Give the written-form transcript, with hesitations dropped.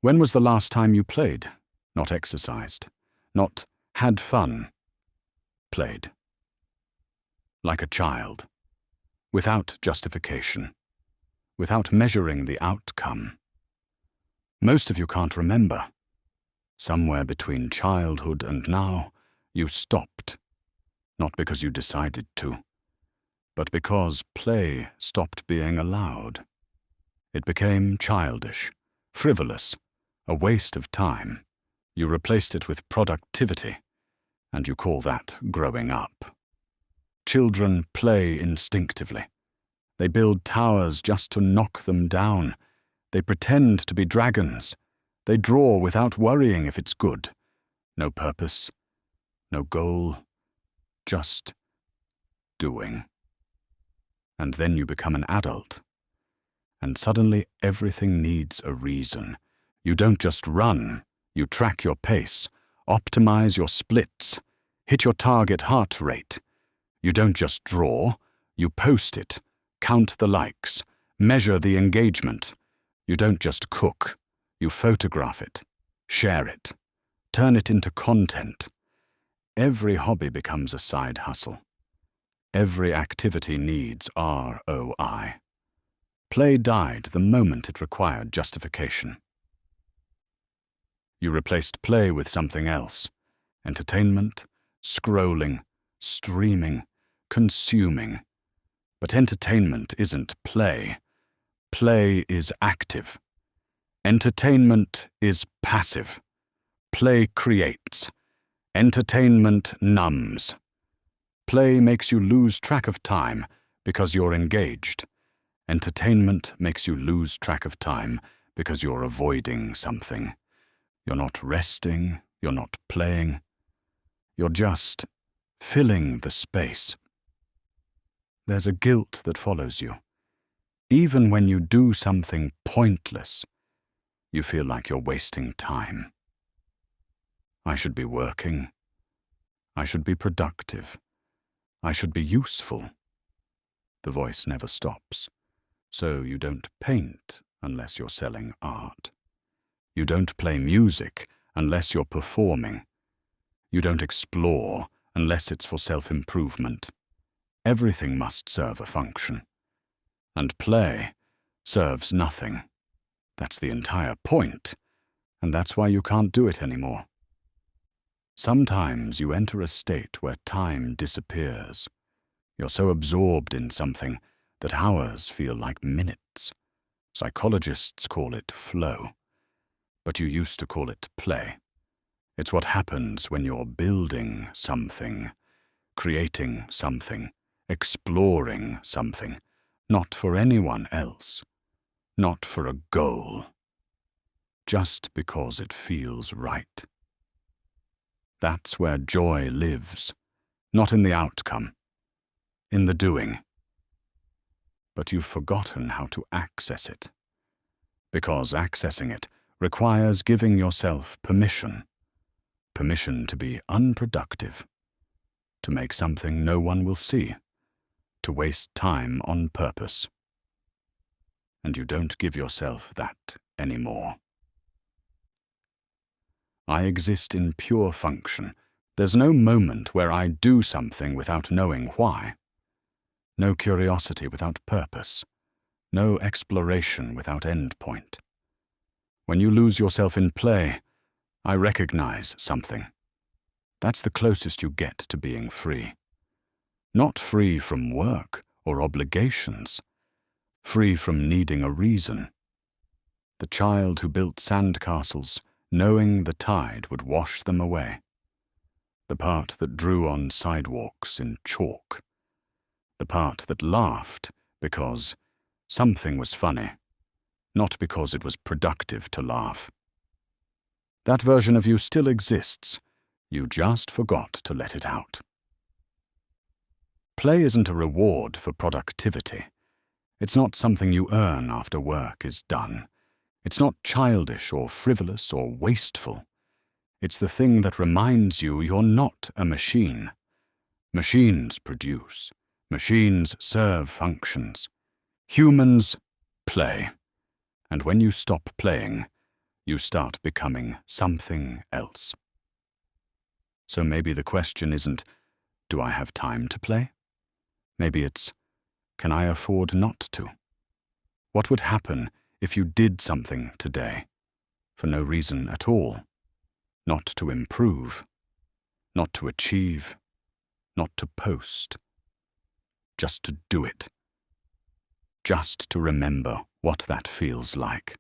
When was the last time you played, not exercised, not had fun? Played. Like a child, without justification, without measuring the outcome. Most of you can't remember. Somewhere between childhood and now, you stopped, not because you decided to, but because play stopped being allowed. It became childish, frivolous, a waste of time. You replaced it with productivity, and you call that growing up. Children play instinctively. They build towers just to knock them down. They pretend to be dragons. They draw without worrying if it's good. No purpose, no goal, just doing. And then you become an adult. And suddenly everything needs a reason. You don't just run, you track your pace, optimize your splits, hit your target heart rate. You don't just draw, you post it, count the likes, measure the engagement. You don't just cook, you photograph it, share it, turn it into content. Every hobby becomes a side hustle. Every activity needs ROI. Play died the moment it required justification. You replaced play with something else. Entertainment, scrolling, streaming, consuming. But entertainment isn't play. Play is active. Entertainment is passive. Play creates. Entertainment numbs. Play makes you lose track of time because you're engaged. Entertainment makes you lose track of time because you're avoiding something. You're not resting, you're not playing. You're just filling the space. There's a guilt that follows you. Even when you do something pointless, you feel like you're wasting time. I should be working. I should be productive. I should be useful. The voice never stops. So you don't paint unless you're selling art. You don't play music unless you're performing. You don't explore unless it's for self-improvement. Everything must serve a function. And play serves nothing. That's the entire point, and that's why you can't do it anymore. Sometimes you enter a state where time disappears. You're so absorbed in something that hours feel like minutes. Psychologists call it flow, but you used to call it play. It's what happens when you're building something, creating something, exploring something, not for anyone else, not for a goal, just because it feels right. That's where joy lives, not in the outcome, in the doing. But you've forgotten how to access it, because accessing it requires giving yourself permission to be unproductive, to make something no one will see, to waste time on purpose. And you don't give yourself that anymore. I exist in pure function. There's no moment where I do something without knowing why. No curiosity without purpose. No exploration without end point. When you lose yourself in play, I recognize something. That's the closest you get to being free. Not free from work or obligations. Free from needing a reason. The child who built sandcastles, knowing the tide would wash them away. The part that drew on sidewalks in chalk. The part that laughed because something was funny, not because it was productive to laugh. That version of you still exists. You just forgot to let it out. Play isn't a reward for productivity. It's not something you earn after work is done. It's not childish or frivolous or wasteful. It's the thing that reminds you you're not a machine. Machines produce. Machines serve functions. Humans play. And when you stop playing, you start becoming something else. So maybe the question isn't, do I have time to play? Maybe it's, can I afford not to? What would happen if you did something today for no reason at all? Not to improve, not to achieve, not to post. Just to do it. Just to remember what that feels like.